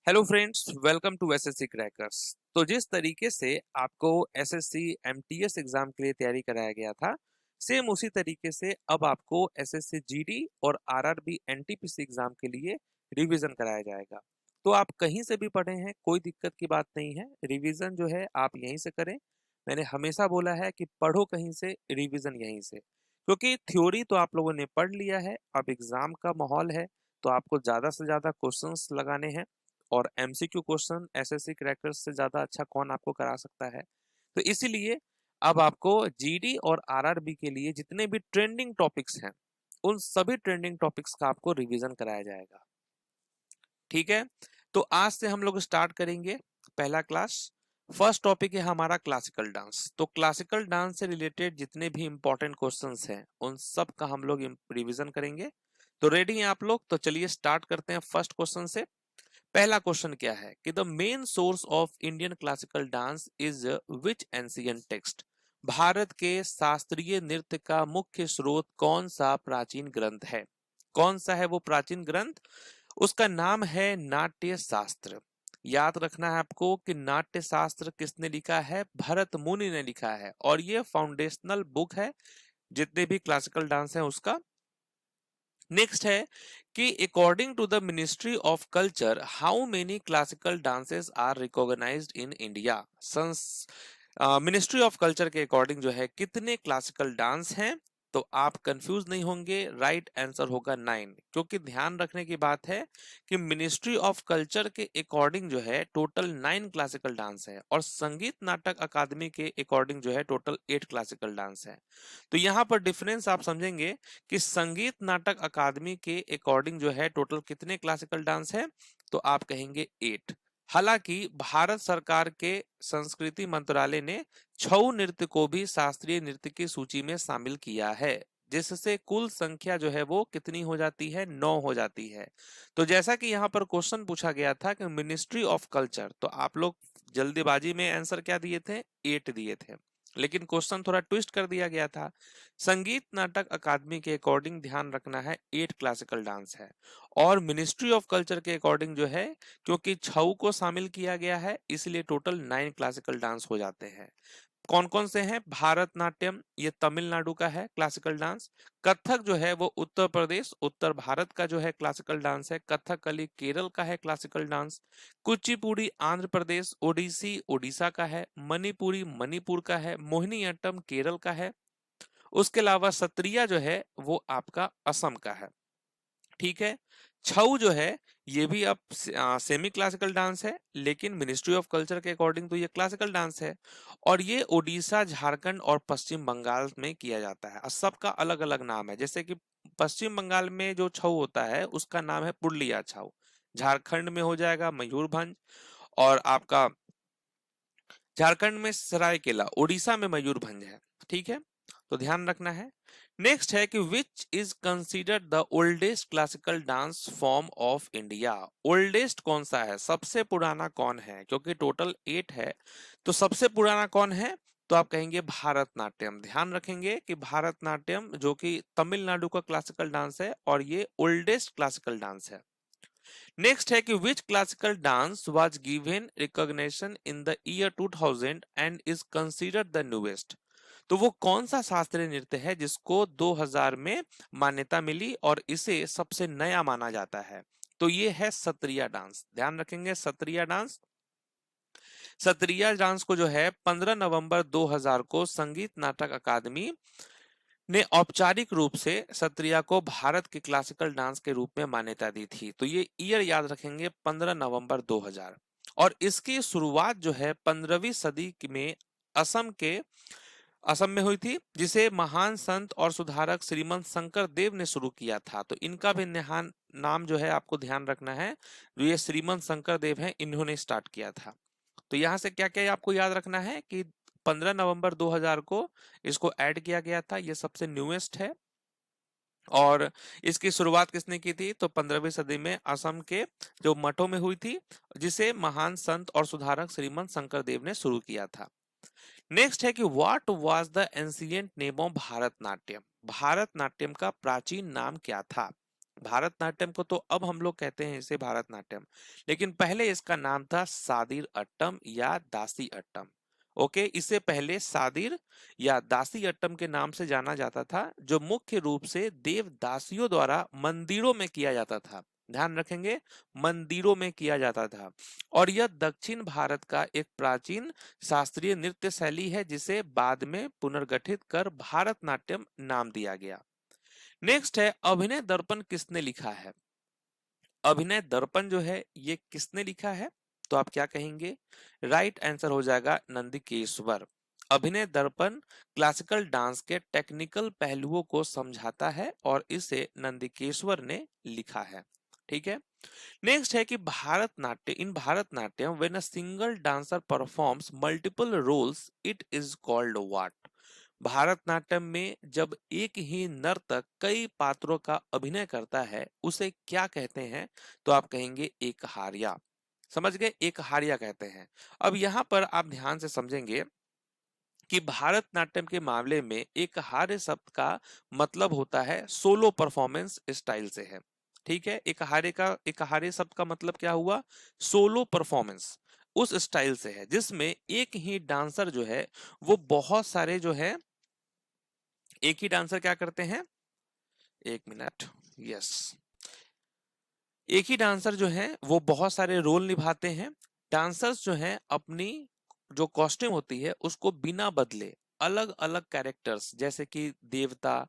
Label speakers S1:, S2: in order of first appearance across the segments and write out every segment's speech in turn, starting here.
S1: Hello friends, welcome to SSC crackers. तो जिस तरीके से आपको एसएससी एमटीएस एग्जाम के लिए तैयारी कराया गया था, सेम उसी तरीके से अब आपको एसएससी जीडी और आरआरबी एनटीपीसी एग्जाम के लिए रिवीजन कराया जाएगा। तो आप कहीं से भी पढ़े हैं, कोई दिक्कत की बात नहीं है। रिवीजन जो है आप यहीं से करें। मैंने हमेशा बोला है कि पढ़ो कहीं से, रिवीजन यहीं से, क्योंकि थ्योरी तो आप लोगों ने पढ़ लिया है। अब एग्जाम का माहौल है, तो आपको ज्यादा से ज्यादा क्वेश्चंस लगाने हैं। और एमसीक्यू क्वेश्चन एसएससी क्रैकर्स से ज्यादा अच्छा कौन आपको करा सकता है। तो इसीलिए अब आपको जीडी और आरआरबी के लिए जितने भी ट्रेंडिंग टॉपिक्स हैं, उन सभी ट्रेंडिंग टॉपिक्स का आपको रिवीजन कराया जाएगा। ठीक है, तो आज से हम लोग स्टार्ट करेंगे पहला क्लास। फर्स्ट टॉपिक है हमारा क्लासिकल डांस। तो क्लासिकल डांस से रिलेटेड जितने भी इंपॉर्टेंट क्वेश्चंस हैं, उन सब का हम लोग रिवीजन करेंगे। तो रेडी हैं आप लोग? तो चलिए स्टार्ट करते हैं फर्स्ट क्वेश्चन से। पहला क्वेश्चन क्या है कि the main source of Indian classical dance is which ancient text. Bharat के शास्त्रीय नृत्य का मुख्य स्रोत कौन सा प्राचीन ग्रंथ है? कौन सा है वो प्राचीन ग्रंथ? उसका नाम है नाट्य शास्त्र। याद रखना है आपको कि नाट्य शास्त्र किसने लिखा है? भरत मुनि ने लिखा है, और ये फाउंडेशनल बुक है जितने भी क्लासिकल डांस है उसका। नेक्स्ट है कि according to the ministry of culture how many classical dances are recognised in India. Ministry of culture के अकॉर्डिंग जो है कितने क्लासिकल डांस हैं? तो आप कंफ्यूज नहीं होंगे, राइट आंसर होगा 9। क्योंकि ध्यान रखने की बात है कि मिनिस्ट्री ऑफ कल्चर के अकॉर्डिंग जो है टोटल 9 क्लासिकल डांस है, और संगीत नाटक अकादमी के अकॉर्डिंग जो है टोटल 8 क्लासिकल डांस है। तो यहाँ पर डिफरेंस आप समझेंगे कि संगीत नाटक अकादमी के अकॉर्डिंग जो है टोटल कितने क्लासिकल डांस है, तो आप कहेंगे 8। हालांकि भारत सरकार के संस्कृति मंत्रालय ने छऊ नृत्य को भी शास्त्रीय नृत्य की सूची में शामिल किया है, जिससे कुल संख्या जो है वो कितनी हो जाती है? 9 हो जाती है। तो जैसा कि यहाँ पर क्वेश्चन पूछा गया था कि मिनिस्ट्री ऑफ कल्चर, तो आप लोग जल्दीबाजी में आंसर क्या दिए थे? 8 दिए थे। लेकिन क्वेश्चन थोड़ा ट्विस्ट कर दिया गया था। संगीत नाटक अकादमी के अकॉर्डिंग ध्यान रखना है 8 क्लासिकल डांस है, और मिनिस्ट्री ऑफ कल्चर के अकॉर्डिंग जो है, क्योंकि छऊ को शामिल किया गया है, इसलिए टोटल 9 क्लासिकल डांस हो जाते हैं। कौन कौन से हैं? भारतनाट्यम, ये तमिलनाडु का है क्लासिकल डांस। कथक जो है वो उत्तर प्रदेश, उत्तर भारत का जो है क्लासिकल डांस है। कथकली केरल का है क्लासिकल डांस। कुचिपुड़ी आंध्र प्रदेश। ओडिसी उड़ीसा का है। मणिपुरी मणिपुर का है। मोहिनीअट्टम केरल का है। उसके अलावा सत्रिया जो है वो आपका असम का है। ठीक है, छऊ जो है ये भी अब सेमी क्लासिकल डांस है, लेकिन मिनिस्ट्री ऑफ कल्चर के अकॉर्डिंग तो ये क्लासिकल डांस है, और ये ओडिशा, झारखंड और पश्चिम बंगाल में किया जाता है। और सबका अलग अलग नाम है, जैसे कि पश्चिम बंगाल में जो छऊ होता है उसका नाम है पुरलिया छऊ। झारखंड में हो जाएगा मयूरभंज, और आपका झारखंड में सरायकेला, उड़ीसा में मयूरभंज है। ठीक है, तो ध्यान रखना है। नेक्स्ट है कि which is considered the oldest classical dance form of India. Oldest कौन सा है? सबसे पुराना कौन है? क्योंकि टोटल 8 है, तो सबसे पुराना कौन है? तो आप कहेंगे भारतनाट्यम। ध्यान रखेंगे कि भारतनाट्यम जो कि तमिलनाडु का क्लासिकल डांस है, और ये ओल्डेस्ट क्लासिकल डांस है। नेक्स्ट है कि which classical dance was given recognition in the year 2000 and is considered the newest. तो वो कौन सा शास्त्रीय नृत्य है जिसको 2000 में मान्यता मिली और इसे सबसे नया माना जाता है? तो ये है सत्रिया डांस। ध्यान रखेंगे, सत्रिया डांस। सत्रिया डांस को जो है 15 नवंबर 2000 को संगीत नाटक अकादमी ने औपचारिक रूप से सत्रिया को भारत के क्लासिकल डांस के रूप में मान्यता दी थी। तो ये ईयर याद रखेंगे, 15 नवंबर 2000। और इसकी शुरुआत जो है 15वीं सदी में असम में हुई थी, जिसे महान संत और सुधारक श्रीमंत शंकर देव ने शुरू किया था। तो इनका भी नाम जो है आपको ध्यान रखना है। जो ये श्रीमंत शंकर देव हैं, इन्होंने स्टार्ट किया था। तो यहाँ से क्या क्या आपको याद रखना है कि 15 नवंबर 2000 को इसको ऐड किया गया था, ये सबसे न्यूएस्ट है। और इसकी शुरुआत किसने की थी? तो 15वीं सदी में असम के जो मठों में हुई थी, जिसे महान संत और सुधारक श्रीमंत शंकर देव ने शुरू किया था। नेक्स्ट है कि what was the ancient name of Bharatanatyam. Bharatanatyam का प्राचीन नाम क्या था? भारतनाट्यम को तो अब हम लोग कहते हैं इसे भारतनाट्यम, लेकिन पहले इसका नाम था सादिर अट्टम या दासी अट्टम। ओके, इससे पहले सादिर या दासी अट्टम के नाम से जाना जाता था, जो मुख्य रूप से देवदासियों द्वारा मंदिरों में किया जाता था। ध्यान रखेंगे, मंदिरों में किया जाता था। और यह दक्षिण भारत का एक प्राचीन शास्त्रीय नृत्य शैली है, जिसे बाद में पुनर्गठित कर भारतनाट्यम नाम दिया गया। नेक्स्ट है अभिनय दर्पण किसने लिखा है। अभिनय दर्पण जो है ये किसने लिखा है, तो आप क्या कहेंगे? राइट आंसर हो जाएगा नंदिकेश्वर। अभिनय दर्पण क्लासिकल डांस के टेक्निकल पहलुओं को समझाता है और इसे नंदिकेश्वर ने लिखा है। ठीक है। नेक्स्ट है कि Bharatanatyam when a single dancer performs multiple roles it is called what. Bharatanatyam में जब एक ही नर्तक कई पात्रों का अभिनय करता है उसे क्या कहते हैं, तो आप कहेंगे एक हार्या। समझ गए, एक हार्या कहते हैं। अब यहां पर आप ध्यान से समझेंगे कि भारतनाट्यम के मामले में एक हार्य शब्द का मतलब होता है सोलो परफॉर्मेंस स्टाइल से है। ठीक है, एक हार्य शब्द का मतलब क्या हुआ? सोलो परफॉर्मेंस उस स्टाइल से है जिसमें एक ही डांसर जो है वो बहुत सारे जो है एक ही डांसर क्या करते हैं, एक मिनट, यस, एक ही डांसर जो है वो बहुत सारे रोल निभाते हैं। डांसर्स जो हैं अपनी जो कॉस्ट्यूम होती है उसको बिना बदले अलग अलग कैरेक्टर्स जैसे कि देवता,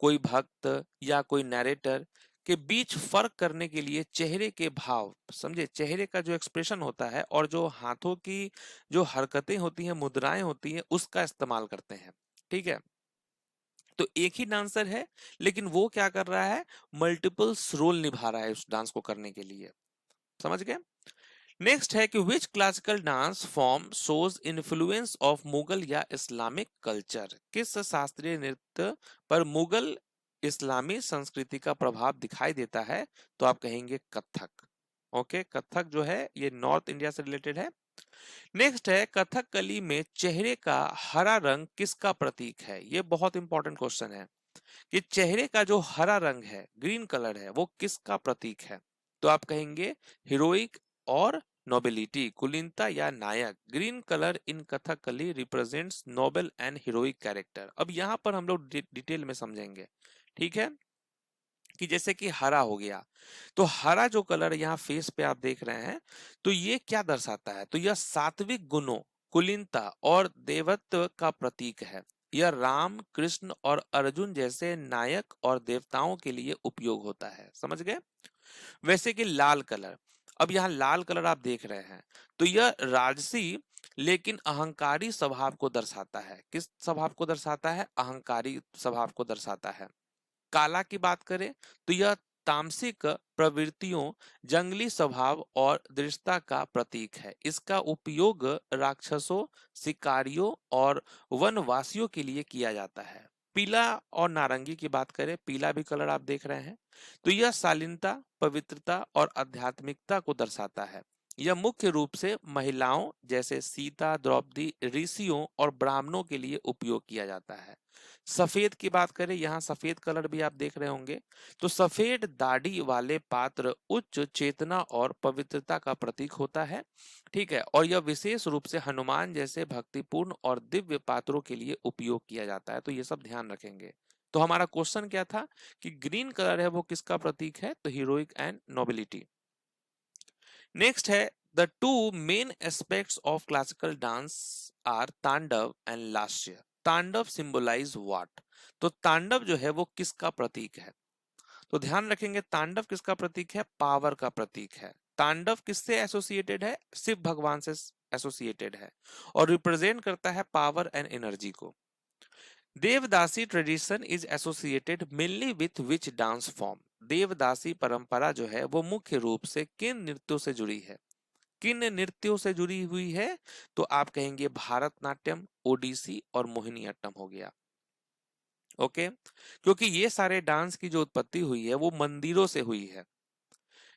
S1: कोई भक्त या कोई नैरेटर के बीच फर्क करने के लिए चेहरे के भाव, समझे, चेहरे का जो एक्सप्रेशन होता है और जो हाथों की जो हरकतें होती हैं, मुद्राएं होती हैं, उसका इस्तेमाल करते हैं। ठीक है, तो एक ही डांसर है लेकिन वो क्या कर रहा है, मल्टीपल्स रोल निभा रहा है उस डांस को करने के लिए। समझ गए। नेक्स्ट है कि which classical dance form shows influence of Mughal या इस्लामिक कल्चर। किस शास्त्रीय नृत्य पर मुगल इस्लामी संस्कृति का प्रभाव दिखाई देता है, तो आप कहेंगे कथक। ओके, कथक जो है ये नॉर्थ इंडिया से रिलेटेड है। नेक्स्ट है कथकली में चेहरे का हरा रंग किसका प्रतीक है। ये बहुत इंपॉर्टेंट क्वेश्चन है कि चेहरे का जो हरा रंग है, ग्रीन कलर है, वो किसका प्रतीक है, तो आप कहेंगे हीरोइक और नोबिलिटी, कुलीनता या नायक। Green colour in Kathakali represents noble and heroic character. अब यहां पर हम लोग डिटेल में समझेंगे। ठीक है, कि जैसे कि हरा हो गया, तो हरा जो कलर यहाँ फेस पे आप देख रहे हैं, तो ये क्या दर्शाता है, तो यह सात्विक गुणों, कुलीनता और देवत्व का प्रतीक है। यह राम, कृष्ण और अर्जुन जैसे नायक और देवताओं के लिए उपयोग होता है। समझ गए। वैसे कि लाल कलर, अब यहाँ लाल कलर आप देख रहे हैं, तो यह राजसी लेकिन अहंकारी स्वभाव को दर्शाता है। किस स्वभाव को दर्शाता है? अहंकारी स्वभाव को दर्शाता है। काला की बात करें तो यह तामसिक प्रवृत्तियों, जंगली स्वभाव और दृढ़ता का प्रतीक है। इसका उपयोग राक्षसों, शिकारियों और वनवासियों के लिए किया जाता है। पीला और नारंगी की बात करें, पीला भी कलर आप देख रहे हैं, तो यह शालीनता, पवित्रता और आध्यात्मिकता को दर्शाता है। यह मुख्य रूप से महिलाओं जैसे सीता, द्रौपदी, ऋषियों और ब्राह्मणों के लिए उपयोग किया जाता है। सफेद की बात करें, यहाँ सफेद कलर भी आप देख रहे होंगे, तो सफेद दाढ़ी वाले पात्र उच्च चेतना और पवित्रता का प्रतीक होता है। ठीक है, और यह विशेष रूप से हनुमान जैसे भक्तिपूर्ण और दिव्य पात्रों के लिए उपयोग किया जाता है। तो ये सब ध्यान रखेंगे। तो हमारा क्वेश्चन क्या था कि ग्रीन कलर है वो किसका प्रतीक है, तो हीरोइक एंड नोबिलिटी। नेक्स्ट है the two main aspects of classical dance are Tandava and Lasya. Tandava symbolise what, तो तांडव जो है वो किसका प्रतीक है, तो ध्यान रखेंगे तांडव किसका प्रतीक है, पावर का प्रतीक है। तांडव किससे एसोसिएटेड है, शिव भगवान से एसोसिएटेड है और रिप्रेजेंट करता है पावर एंड एनर्जी को। Devadasi tradition is associated mainly with which dance form. Devadasi परंपरा जो है वो मुख्य रूप से किन नृत्यों से जुड़ी है, किन नृत्यों से जुड़ी हुई है, तो आप कहेंगे भारतनाट्यम, ओडिसी और मोहिनीअट्टम हो गया। ओके, क्योंकि ये सारे डांस की जो उत्पत्ति हुई है वो मंदिरों से हुई है।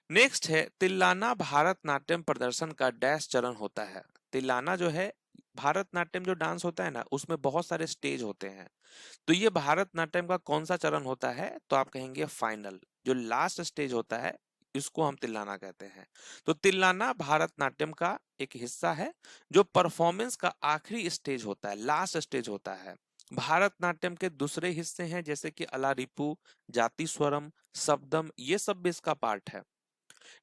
S1: नेक्स्ट है तिल्लाना भारतनाट्यम प्रदर्शन का डैश चरण होता है। तिल्लाना जो है भारतनाट्यम जो डांस होता है ना, उसमें बहुत सारे स्टेज होते हैं, तो ये भारतनाट्यम का कौन सा चरण होता है, तो आप कहेंगे फाइनल, जो लास्ट स्टेज होता है इसको हम तिल्लाना कहते हैं। तो तिल्लाना भारतनाट्यम का एक हिस्सा है जो परफॉर्मेंस का आखिरी स्टेज होता है, लास्ट स्टेज होता है। भारतनाट्यम के दूसरे हिस्से हैं जैसे कि अलारिपू, जाति स्वरम, शब्दम, ये सब भी इसका पार्ट है।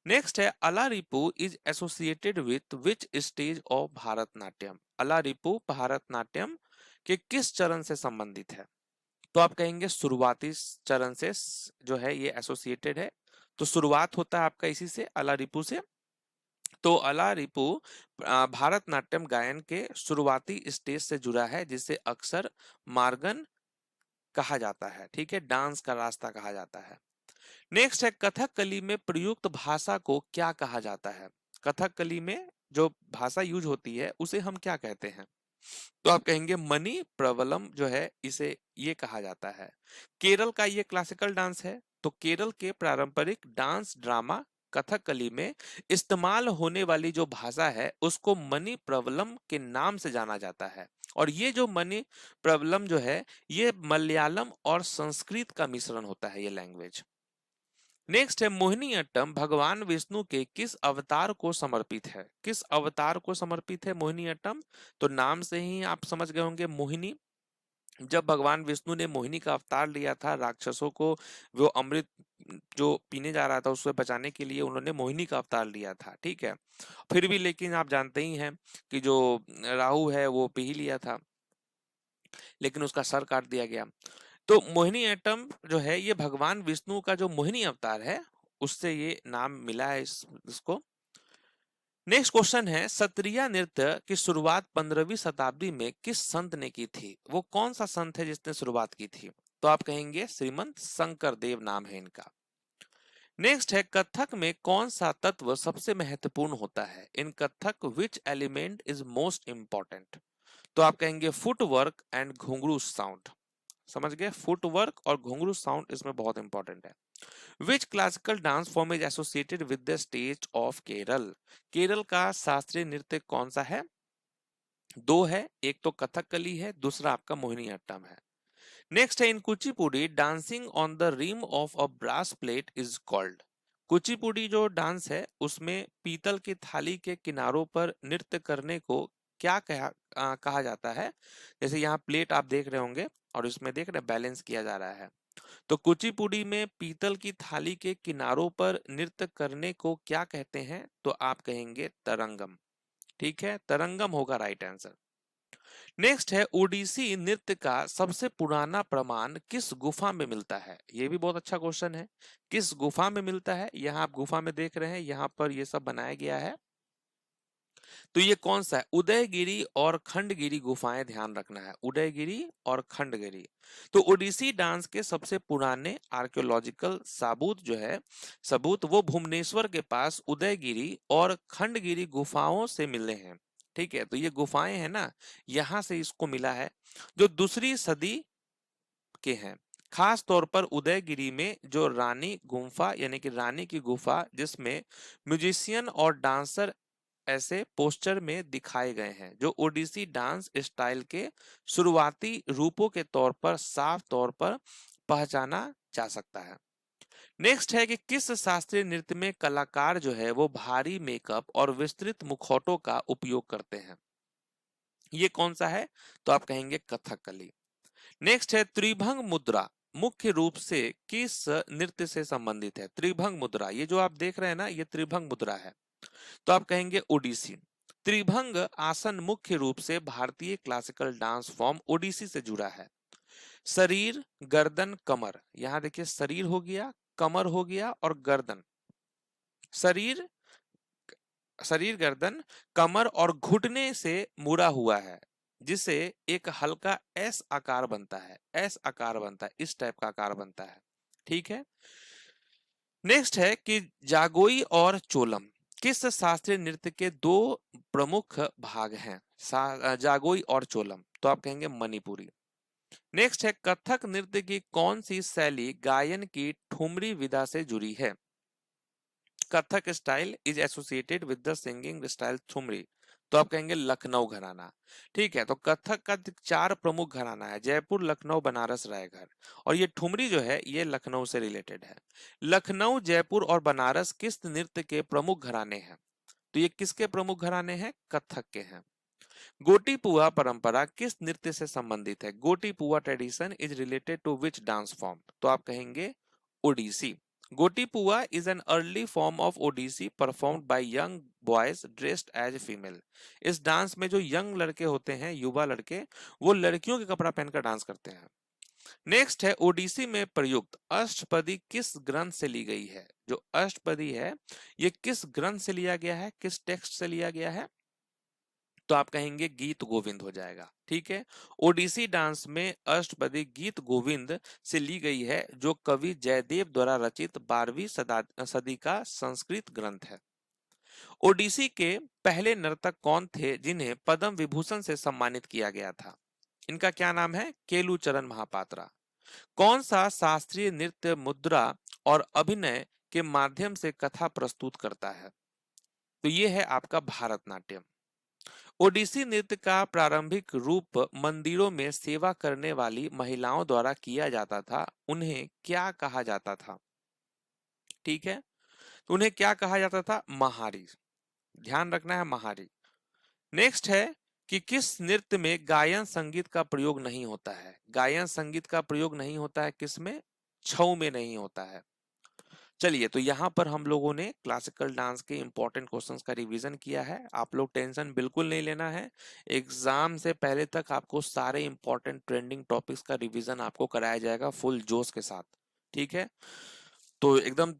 S1: नेक्स्ट है Alarippu is associated with which stage of Bharatanatyam. Alarippu Bharatanatyam के किस चरण से संबंधित है? तो आप कहेंगे शुरुआती चरण से जो है ये एसोसिएटेड है। तो शुरुआत होता है आपका इसी से, अलारिपू से। तो अलारिपू भारतनाट्यम गायन के शुरुआती स्टेज से जुड़ा है जिसे अक्सर मार्गन कहा जाता है, ठीक है, डांस का रास्ता कहा जाता है। नेक्स्ट है कथकली में प्रयुक्त भाषा को क्या कहा जाता है? कथकली में जो भाषा यूज होती है उसे हम क्या कहते हैं? तो आप कहेंगे मणि प्रवलम जो है इसे ये कहा जाता है। केरल का ये क्लासिकल डांस है, तो केरल के पारंपरिक डांस ड्रामा कथकली में इस्तेमाल होने वाली जो भाषा है उसको मणि प्रवलम के नाम से जाना जाता है। और ये जो मणि प्रवलम जो है ये मलयालम और संस्कृत का मिश्रण होता है, ये लैंग्वेज। नेक्स्ट है मोहिनीअट्टम भगवान विष्णु के किस अवतार को समर्पित है? किस अवतार को समर्पित है मोहिनीअट्टम? तो नाम से ही आप समझ गए होंगे मोहिनी। जब भगवान विष्णु ने मोहिनी का अवतार लिया था, राक्षसों को वो अमृत जो पीने जा रहा था उससे बचाने के लिए उन्होंने मोहिनी का अवतार लिया था, ठीक है। फिर भी लेकिन आप जानते ही हैं कि जो राहु है वो पी ही लिया था, लेकिन उसका सर काट दिया गया। तो मोहिनीअट्टम जो है ये भगवान विष्णु का जो मोहिनी अवतार है उससे ये नाम मिला है इसको। नेक्स्ट क्वेश्चन है सत्रिया नृत्य की शुरुआत 15वीं शताब्दी में किस संत ने की थी? वो कौन सा संत है जिसने शुरुआत की थी? तो आप कहेंगे श्रीमंत शंकर देव नाम है इनका। नेक्स्ट है कथक में कौन सा तत्व सबसे महत्वपूर्ण होता है? In Kathak which element is most important? तो आप कहेंगे फुटवर्क एंड घुंघरू साउंड। समझ गए, फुटवर्क और घुंघरू साउंड इसमें बहुत इंपॉर्टेंट है। Which classical dance form is associated with the state of Kerala? Kerala का शास्त्रीय नृत्य कौन सा है? दो है, एक तो कथकली है, दूसरा आपका मोहिनीअट्टम है। नेक्स्ट है in Kuchipudi dancing on the rim of a brass plate is called. Kuchipudi जो डांस है उसमें पीतल की थाली के किनारों पर नृत्य करने को क्या कहा जाता है? जैसे यहाँ प्लेट आप देख रहे होंगे और इसमें देख रहे बैलेंस किया जा रहा है। तो कुचिपुड़ी में पीतल की थाली के किनारों पर नृत्य करने को क्या कहते हैं? तो आप कहेंगे तरंगम, ठीक है, तरंगम होगा राइट आंसर। नेक्स्ट है ओडिसी नृत्य का सबसे पुराना प्रमाण किस गुफा में मिलता है? ये भी बहुत अच्छा क्वेश्चन है, किस गुफा में मिलता है? यहाँ आप गुफा में देख रहे हैं, यहाँ पर ये सब बनाया गया है। तो ये कौन सा है? उदयगिरी और खंडगिरी गुफाएं ध्यान रखना है, उदयगिरी और खंडगिरी। तो ओडिसी डांस के सबसे पुराने आर्कियोलॉजिकल सबूत वो भुवनेश्वर के पास उदयगिरी और खंडगिरी गुफाओं से मिले हैं, ठीक है। तो ये गुफाएं हैं ना, यहां से इसको मिला है, जो दूसरी सदी के हैं। खास तौर पर उदयगिरी में जो रानी गुफा यानी कि रानी की गुफा जिसमें म्यूजिशियन और डांसर ऐसे पोस्टर में दिखाए गए हैं, जो ओडिसी डांस स्टाइल के शुरुआती रूपों के तौर पर साफ तौर पर पहचाना जा सकता है। नेक्स्ट है कि किस शास्त्रीय नृत्य में कलाकार जो है वो भारी मेकअप और विस्तृत मुखौटों का उपयोग करते हैं? ये कौन सा है? तो आप कहेंगे कथकली। नेक्स्ट है त्रिभंग मुद्रा मुख्य रूप से किस नृत्य से संबंधित है? त्रिभंग मुद्रा, ये जो आप देख रहे हैं ना, ये त्रिभंग मुद्रा है, तो आप कहेंगे ओडिसी। त्रिभंग आसन मुख्य रूप से भारतीय क्लासिकल डांस फॉर्म ओडिसी से जुड़ा है। शरीर, गर्दन, कमर, यहां देखिए शरीर हो गया, कमर हो गया और गर्दन। शरीर, गर्दन, कमर और घुटने से मुड़ा हुआ है, जिसे एक हल्का एस आकार बनता है, एस आकार बनता है, इस टाइप का आकार बनता है, ठीक है। नेक्स्ट है कि जागोई और चोलम किस शास्त्रीय नृत्य के दो प्रमुख भाग हैं? जागोई और चोलम, तो आप कहेंगे मणिपुरी। नेक्स्ट है कथक नृत्य की कौन सी शैली गायन की ठुमरी विधा से जुड़ी है? Kathak style is associated with the singing style thumri. तो आप कहेंगे लखनऊ घराना। ठीक है, तो कथक का 4 प्रमुख घराना है, जयपुर, लखनऊ, बनारस, रायगढ़। और ये ठुमरी जो है ये लखनऊ से रिलेटेड है। लखनऊ, जयपुर और बनारस किस नृत्य के प्रमुख घराने हैं? तो ये किसके प्रमुख घराने हैं? कथक के हैं। गोटी पुआ परंपरा किस नृत्य से संबंधित है? Gotipua tradition is related to which dance form? तो आप कहेंगे Odissi. Gotipua is an early form of Odissi performed by young boys dressed as female. इस डांस में जो यंग लड़के होते हैं, युवा लड़के, वो लड़कियों के कपड़ा पहनकर डांस करते हैं। नेक्स्ट है, ओडिसी में प्रयुक्त अष्टपदी किस ग्रंथ से ली गई है? जो अष्टपदी है ये किस ग्रंथ से लिया गया है, किस टेक्स्ट से लिया गया है? तो आप कहेंगे गीत गोविंद हो जाएगा। ठीक है, ओडिसी डांस में अष्टपदी गीत गोविंद से ली गई है, जो कवि जयदेव द्वारा रचित 12वीं सदी का संस्कृत ग्रंथ है। ओडिसी के पहले नर्तक कौन थे जिन्हें पद्म विभूषण से सम्मानित किया गया था? इनका क्या नाम है? केलुचरण महापात्रा। कौन सा शास्त्रीय नृत्य मुद्रा और अभिनय के माध्यम से कथा प्रस्तुत करता है? तो ये है आपका भारतनाट्यम। ओडिसी नृत्य का प्रारंभिक रूप मंदिरों में सेवा करने वाली महिलाओं द्वारा किया जाता था, उन्हें क्या कहा जाता था? ठीक है, तो उन्हें क्या कहा जाता था? महारी। ध्यान रखना है, महारी। नेक्स्ट है कि किस नृत्य में गायन संगीत का प्रयोग नहीं होता है? गायन संगीत का प्रयोग नहीं होता है किसमें? छऊ में नहीं होता है। चलिए, तो यहाँ पर हम लोगों ने क्लासिकल डांस के इंपॉर्टेंट क्वेश्चंस का रिवीजन किया है। आप लोग टेंशन बिल्कुल नहीं लेना है, एग्जाम से पहले तक आपको सारे इंपॉर्टेंट ट्रेंडिंग टॉपिक्स का रिवीजन आपको कराया जाएगा फुल जोश के साथ। ठीक है, तो एकदम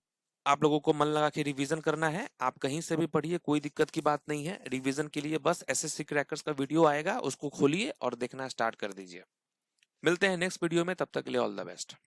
S1: आप लोगों को मन लगा के रिवीजन करना है। आप कहीं से भी पढ़िए, कोई दिक्कत की बात नहीं है। रिवीजन के लिए बस एसएससी क्रैकर्स का वीडियो आएगा, उसको खोलिए और देखना स्टार्ट कर दीजिए। मिलते हैं नेक्स्ट वीडियो में, तब तक के लिए ऑल द बेस्ट।